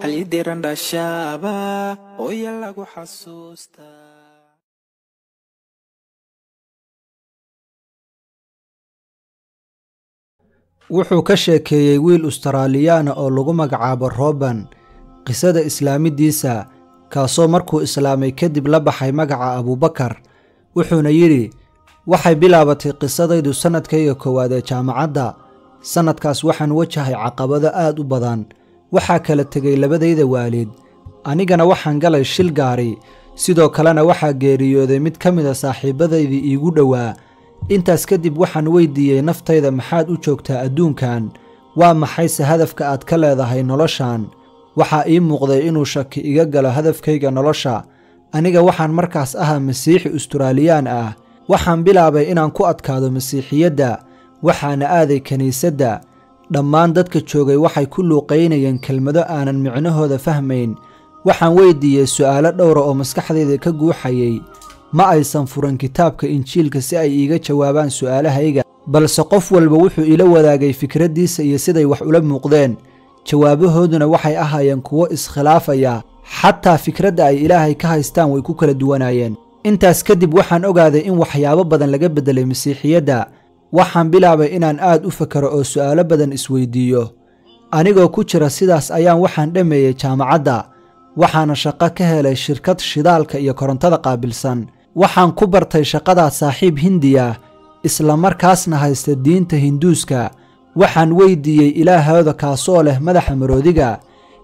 halidiran dhashaaba hooya lagu xasuustaa. wuxuu ka sheekeeyey wiil Australiyaana oo lagu magacaabo Robin qisada islaamidiisa kaasoo markuu islaamay kadib la baxay magaca Abubakar wuxuuna yiri waxay bilaabatay qisadaydu sanadkayga koowaad ee jaamacadda sanadkaas waxaan wajahay caqabado aad u badan waxaa kala tegay labadayda waalid anigana waxaan galay shil gaari sidoo kalena waxaa geeriyooday mid ka mid ah saaxiibadaydii iigu dhowaa intaas kadib waxaan weydiiyey naftayda maxaad u joogtaa adduunkan waa maxayse hadafka aad ka leedahay noloshan waxaa ii muuqday inuu shaki iga galo hadafkayga nolosha aniga waxaan markaas ahaa masiixi Australiyaan ah waxaan bilaabay inaan ku adkaado masiixiyadda waxaana aaday kaniisadda dhammaan dadka joogay waxay ku luuqaynayeen kelmado aanan micnahooda fahmayn waxaan weydiiyey su'aalo dhowra oo maskaxdayda ka guuxayay ma aysan furan kitaabka injiilka si ay iiga jawaabaan su'aalahayga balse qof walba wuxuu ila wadaagay fikraddiisa iyo siday wax ula muuqdeen jawaabahooduna waxay ahaayeen kuwo iskhilaafaya xataa fikradda ay Ilaahay ka haystaan way ku kala duwanaayeen intaas kadib waxaan ogaaday in waxyaabo badan laga bedelay masiixiyadda waxaan bilaabay inaan aad u fakaro oo su'aalo badan isweydiiyo anigoo ku jira sidaas ayaan waxaan dhameeyay jaamacadda waxaana shaqo ka helay shirkad shidaalka iyo korontada qaabilsan waxaan ku bartay shaqada saaxiib Hindiya isla markaasna haysta diinta Hinduuska waxaan weydiiyey Ilaahooda kaasoo leh madaxa maroodiga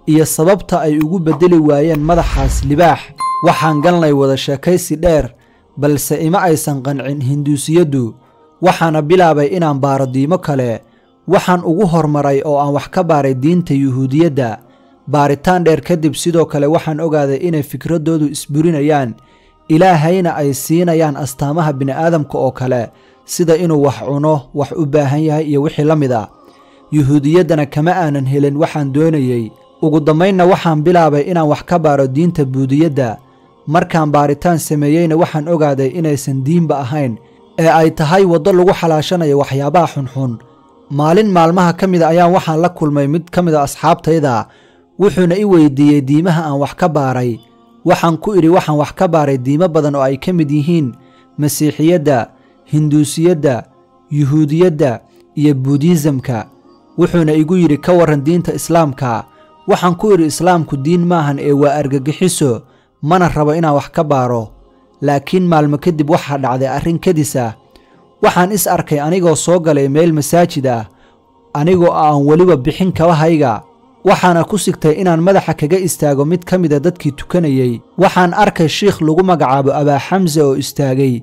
iyo sababta ay ugu bedeli waayeen madaxaas libaax waxaan galnay wada sheekaysi dheer balse ima aysan qancin Hinduusiyadu waxaana bilaabay inaan baaro diimo kale waxaan ugu hormaray oo aan wax ka baaray diinta Yuhuudiyadda baaritaan dheer kadib sidoo kale waxaan ogaaday inay fikradoodu isburinayaan, ilaahayna ay siinayaan astaamaha bini'aadamka oo kale sida inuu wax cuno, wax u baahan yahay iyo wixii la mid ah. yuhuudiyaddana kama aanan helin waxaan doonayey. ugu dambaynna waxaan bilaabay inaan wax ka baaro diinta buudiyadda. markaan baaritaan sameeyeyna waxaan ogaaday inaysan diinba ahayn ee ay tahay waddo lagu xalaashanayo waxyaabaha xunxun. maalin maalmaha ka mida ayaan waxaan la kulmay mid ka mida asxaabtayda, wuxuuna i weydiiyey diimaha aan wax ka baaray. waxaan ku idhi waxaan wax ka baaray diimo badan oo ay ka mid yihiin masiixiyadda, hinduusiyadda, yuhuudiyadda iyo buudhiisamka. wuxuuna igu yidhi ka warran diinta islaamka. waxaan ku idhi islaamku diin maahan ee waa argagixiso, mana rabo inaan wax ka baaro. laakiin maalmo kadib waxaa dhacday arrin kadis ah. waxaan is arkay anigoo soo galay meel masaajid ah, anigoo aan weliba bixin kabahayga. waxaana ku sigtay inaan madaxa kaga istaago mid ka mida dadkii tukanayey. waxaan arkay shiikh lagu magacaabo abaa xamse oo istaagay.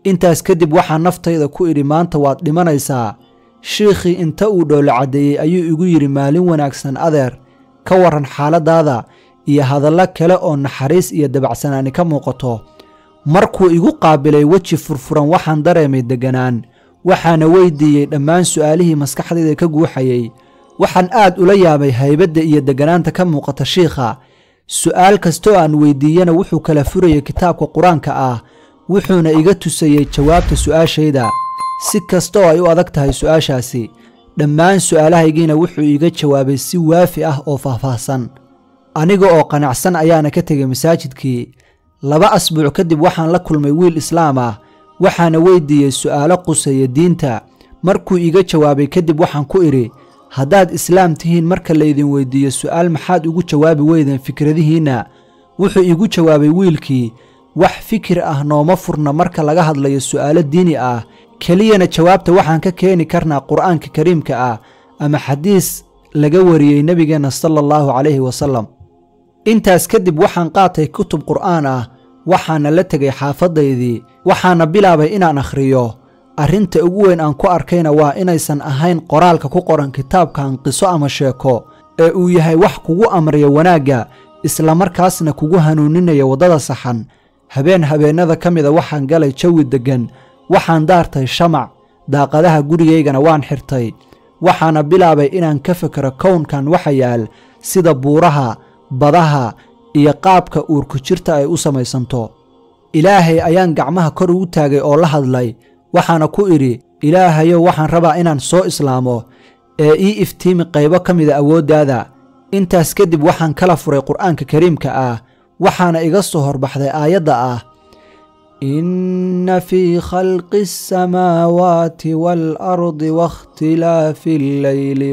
intaas kadib waxaan naftayda ku idhi maanta waad dhimanaysaa. shiikhii inta uu dhoolo caddeeyey ayuu igu yidhi maalin wanaagsan adeer, ka warran xaaladdaada iyo hadallo kale oo naxariis iyo dabacsanaani ka muuqato. markuu igu qaabilay weji furfuran waxaan dareemay degganaan. waxaana weydiiyey dhammaan su'aalihii maskaxdayda ka guuxayey. waxaan aad ula yaabay haybadda iyo degganaanta ka muuqata shiikha. su'aal kastoo aan weydiiyana wuxuu kala furayay kitaabka qur-aanka ah, wuxuuna iga tusayey jawaabta su'aashayda. si kasta oo ay u adag tahay su'aashaasi, dhammaan su'aalahaygiina wuxuu iiga jawaabay si waafi ah oo faahfaahsan. aniga oo qanacsan ayaana ka tegay masaajidkii. 2 asbuuc kadib waxaan la kulmay wiil islaam ah, waxaana weydiiyey su'aalo quseeya diinta. markuu iiga jawaabay kadib waxaan ku idhi, haddaad islaam tihiin marka laydin weydiiyo su'aal maxaad ugu jawaabi weydeen fikradihiinna? wuxuu iigu jawaabay wiilkii, wax fikir ah nooma furna marka laga hadlayo su'aalo diini ah, keliyana jawaabta waxaan ka keeni karnaa qur'aanka kariimka ah ama xadiis laga wariyey nebigeenna sala allahu calayhi wasallam. intaas kadib waxaan qaatay kutub qur'aan ah, waxaana la tegay xaafaddaydii, waxaana bilaabay inaan akhriyo. arrinta ugu weyn aan ku arkayna waa inaysan ahayn qoraalka ku qoran kitaabkan qiso ama sheeko, ee uu yahay wax kugu amraya wanaagga, islamarkaasna kugu hanuuninaya waddada saxan. habeennada ka mida waxaan galay jawi deggan, waxaan daartay shamac, daaqadaha gurigaygana waan xirtay. waxaana bilaabay inaan ka fekero kownkan waxa yaal, sida buuraha, badaha iyo qaabka uurku jirta ay u samaysanto. ilaahay ayaan gacmaha kor ugu taagay oo la hadlay. waxaana ku idhi, ilaahayow waxaan rabaa inaan soo islaamo, ee ii iftiimi qaybo ka mida awooddaada. intaas kadib waxaan kala furay qur'aanka kariimka ah, waxaana iga soo horbaxday aayadda ah, inna fii khalqi asamaawaati waalardi waاkhtilaafi allayli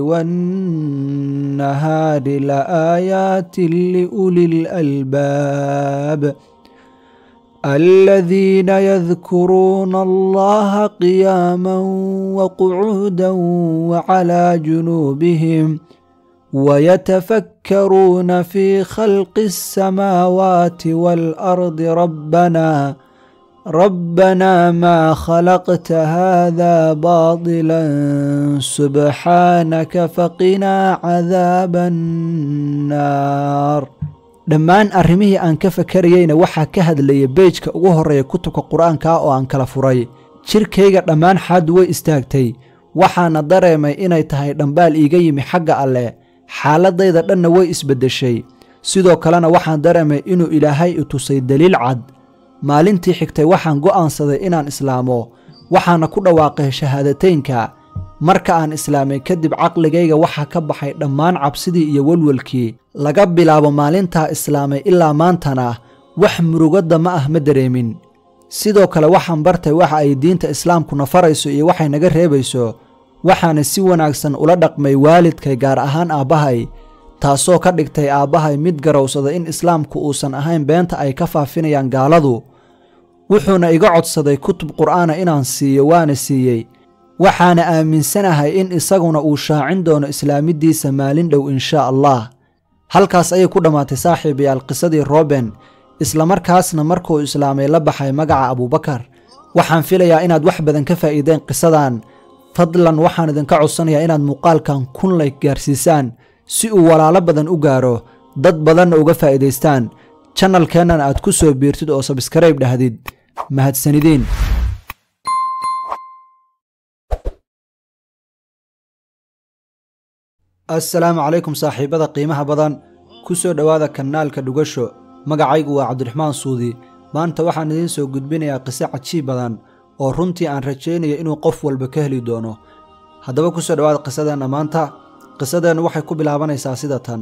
waannahaari la'aayaatin liuli lalbaab الذين يذكرون الله قياما وقعودا وعلى جنوبهم ويتفكرون في خلق السماوات والأرض ربنا ما خلقت هذا باطلا سبحانك فقنا عذاب النار. dhammaan arrimihii aan ka fakarayeyna waxaa ka hadlayay beejka ugu horreeya kutubka qur'aanka oo aan kala furay. jirkayga dhammaan xaad way istaagtay, waxaana dareemay inay tahay dhambaal iiga yimi xagga alleh. xaaladdayda dhanna way isbeddeshay. sidoo kalena waxaan dareemay inuu ilaahay i tusay daliil cad. maalintii xigtay waxaan go'aansaday inaan islaamo, waxaana ku dhawaaqay shahaadateynka. marka aan islaamay kadib caqligayga waxaa ka baxay dhammaan cabsidii iyo walwalkii. laga bilaabo maalintaa islaamay ilaa maantana wax murugadda ma ah ma dareemin. sidoo kale waxaan bartay waxa ay diinta islaamkuna farayso iyo waxay naga reebayso. waxaana si wanaagsan ula dhaqmay waalidkay, gaar ahaan aabbahay, taasoo ka dhigtay aabbahay mid garowsada in islaamku uusan ahayn beenta ay ka faafinayaan gaaladu. wuxuuna iga codsaday kutub qur'aana inaan siiyo, waana siiyey. waxaana aaminsanahay in isaguna uu shaacin doono islaamiddiisa maalin dhow inshaa allah. halkaas ayay ku dhammaatay saaxiibayaal qisadii Rooben, islamarkaasna markuu islaamay la baxay magaca Abuubakar. waxaan filayaa inaad wax badan ka faa'iideen qisadan. fadlan waxaan idinka codsanayaa inaad muuqaalkan 1000 like gaarsiisaan si uu walaalo badan u gaaro. dad badanna uga faa'iidaystaan channelkeennan aad ku soo biirtid oo subscribe dhahdid. mahadsanidin. assalaamu calaykum saaxiibada qiimaha badan, ku soo dhowaada kanaalka dhugasho. magacaygu waa cabdiraxmaan suudi. maanta waxaan idiin soo gudbinayaa qiso cajiib badan oo runtii aan rajaynayo inuu qof walba ka heli doono. haddaba ku soo dhowaada qisadeenna maanta. qisadeennu waxay ku bilaabanaysaa sida tan.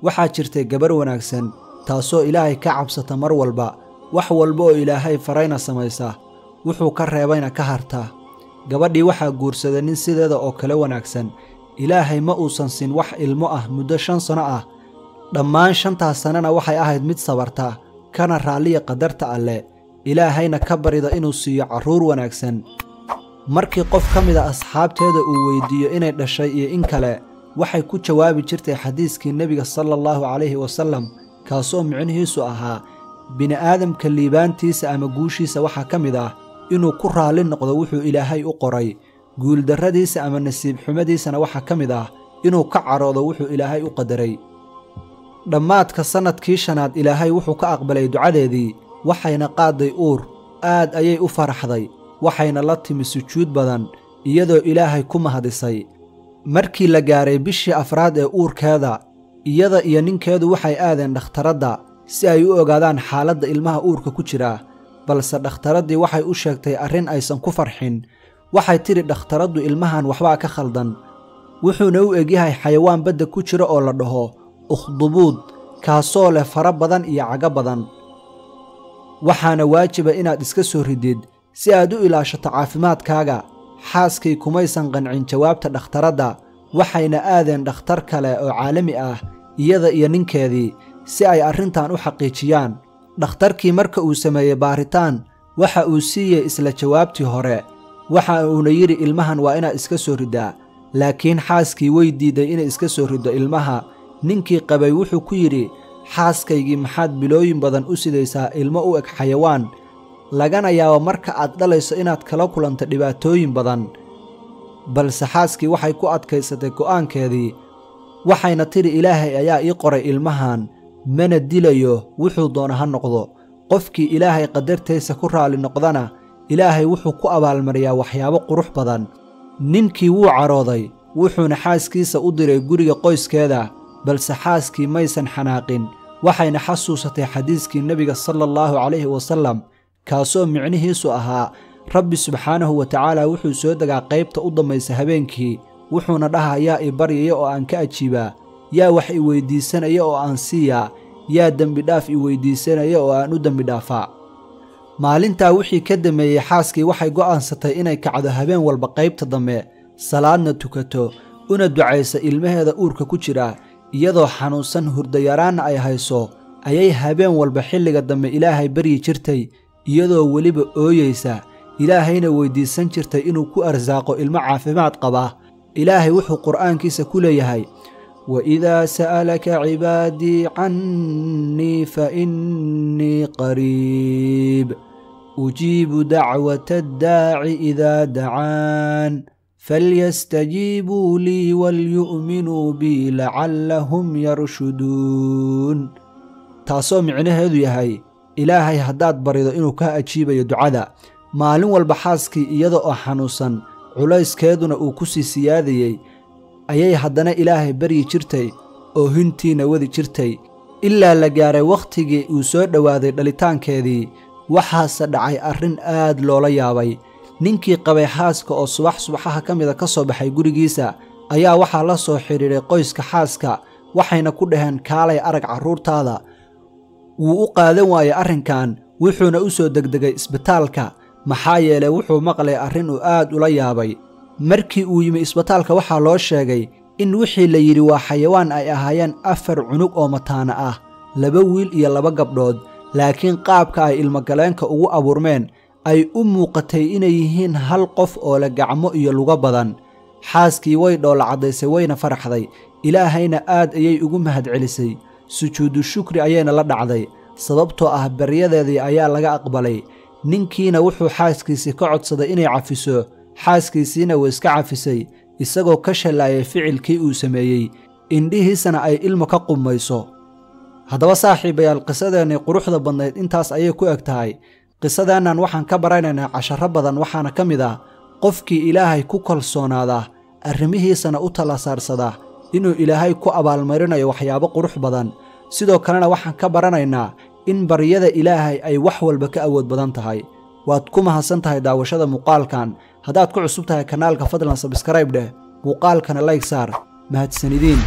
waxaa jirtay gabar wanaagsan taasoo ilaahay ka cabsata mar walba, wax walba oo ilaahay farayna samaysa, wuxuu ka reebayna ka hartaa. gabadhii waxaa guursaday nin sideeda oo kale wanaagsan. ilaahay ma uusan siin wax ilmo ah muddo 5 sano ah. dhammaan 5taas sanana waxay ahayd mid sabarta, kana raalliya qadarta alle, ilaahayna ka barida inuu siiyo carruur wanaagsan. markii qof ka mid a asxaabteeda uu weydiiyo inay dhashay iyo in kale, waxay ku jawaabi jirtay xadiiskii nebiga sallallahu calayhi wasallam, kaasoo micnihiisu ahaa bini'aadamka liibaantiisa ama guushiisa waxaa ka mid ah inuu ku raalli noqdo wuxuu ilaahay u qoray. guuldarradiisa ama nasiib xumadiisana waxaa ka mid ah inuu ka caroodo wuxuu ilaahay u qadaray. dhammaadka sannadkii 5aad ilaahay wuxuu ka aqbalay ducadeedii, waxayna qaaday uur. aad ayay u faraxday, waxayna la timi sujuud badan iyadoo ilaahay ku mahadisay. markii la gaaray bishii 4aad ee uurkeeda, iyada iyo ninkeedu waxay aadeen dhakhtaradda si ay u ogaadaan xaaladda ilmaha uurka ku jira, balse dhakhtaraddii waxay u sheegtay arrin aysan ku farxin. waxay tidhi dhakhtaraddu ilmahan waxbaa ka khaldan, wuxuuna u egyahay xayawaan badda ku jira oo la dhaho ukhdubuud, kaasoo leh fara badan iyo cago badan. waxaana waajiba inaad iska soo ridid si aad u ilaashato caafimaadkaaga. xaaskii kumaysan qancin jawaabta dhakhtaradda, waxayna aadeen dhakhtar kale oo caalami ah iyada iyo ninkeedii si ay arrintan u xaqiijiyaan. dhakhtarkii marka uu sameeyey baaritaan, waxa uu siiyey isla jawaabtii hore. waxa uuna yidhi ilmahan waa inaad iska soo riddaa, laakiin xaaskii way diiday inay iska soo riddo ilmaha. ninkii qabay wuxuu ku yidhi, xaaskaygii maxaad bilooyin badan u sidaysaa ilmo u eg xayawaan, lagana yaabo marka aad dhalayso inaad kala kulanto dhibaatooyin badan. balse xaaskii waxay ku adkaysatay go'aankeedii, waxayna tidhi ilaahay ayaa ii qoray ilmahan, mana dilayo wuxuu doona ha noqdo. qofkii ilaahay qadartaysa ku raalli noqdana, ilaahay wuxuu ku abaalmariyaa waxyaabo qurux badan. ninkii wuu carooday, wuxuuna xaaskiisa u diray guriga qoyskeeda, balse xaaskii maysan xanaaqin. waxayna xasuusatay xadiiskii nebiga sallallahu calayhi wasallam, kaasoo micnihiisu ahaa rabbi subxaanahu wa tacaala wuxuu soo degaa qaybta u dambaysa habeenkii, wuxuuna dhahaa yaa i baryaya oo aan ka ajiibaa, yaa wax i weyddiisanaya oo aan siiyaa, yaa dembidhaaf i weyddiisanaya oo aan u dembidhaafaa. maalintaa wixii ka dammeeyey xaaskii waxay go'aansatay inay kacdo habeen walba qaybta dambe, salaadna tukato, una ducaysa ilmaheeda uurka ku jira. iyadoo xanuunsan hurdayaraanna ay hayso, ayay habeen walba xilliga dambe ilaahay baryi jirtay, iyadoo weliba ooyeysa, ilaahayna weyddiisan jirtay inuu ku arsaaqo ilmo caafimaad qaba. ilaahay wuxuu qur'aankiisa ku leeyahay, وإذا سألك عبادي عني فإني قريب أجيب دعوة الداع إذا دعان فليستجيبوا لي وليؤمنوا بي لعلهم يرشدون. taasoo micnaheedu yahay ilaahay haddaad barido inuu ka ajiibayo ducada. maalin walba xaaskii iyada oo xanuunsan, culayskeeduna uu ku sii siyaadayey, ayay haddana ilaahay baryi jirtay oo hintiina wadi jirtay, ilaa la gaaray wakhtigii uu soo dhowaaday dhalitaankeedii. waxaase dhacay arrin aad loola yaabay. ninkii qabay xaaska oo subaxaha ka mida ka soo baxay gurigiisa, ayaa waxaa la soo xidhiidhay qoyska xaaska, waxayna ku dhaheen kaalay arag carruurtaada. wuu u qaadan waayey arrinkan, wuxuuna u soo degdegay isbitaalka, maxaa yeelay wuxuu maqlay arrin uu aad ula yaabay. markii uu yimi isbitaalka waxaa loo sheegay in wixii la yidhi waa xayawaan ay ahaayeen 4 cunug oo mataana ah, 2 wiil iyo 2 gabdhood, laakiin qaabka ay ilmogaleenka ugu abuurmeen ay u muuqatay inay yihiin hal qof oo leh gacmo iyo lugo badan. xaaskii way dhoolla caddaysay, wayna faraxday, ilaahayna aad ayay ugu mahadcelisay. sujuudu shukri ayayna la dhacday, sababtoo ah baryadeedii ayaa laga aqbalay. ninkiina wuxuu xaaskiisii ka codsaday inay cafiso, xaaskiisiina way iska cafisay, isagoo ka shallaayay ficilkii uu sameeyey, indhihiisana ay ilmo ka qummayso. haddaba saaxiibayaal qisadeenii quruxda badnayd intaas ayay ku eg tahay. qisadeennan waxaan ka baranaynaa casharo badan, waxaana ka mid ah qofkii ilaahay ku kalsoonaada arrimihiisana u tala saarsada inuu ilaahay ku abaalmarinayo waxyaabo qurux badan. sidoo kalena waxaan ka baranaynaa in baryada ilaahay ay wax walba ka awood badan tahay. waad ku mahadsan tahay daawashada muuqaalkan. haddaad ku cusub tahay kanaalka fadlan subscribe dheh, muuqaalkana like saar. mahadsanidin.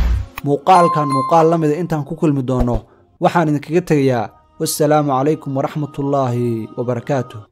muuqaalkan muuqaal la mida intaan ku kulmi doono waxaan idinkaga tegayaa wassalaamu calaykum waraxmatullaahi wabarakaatuh.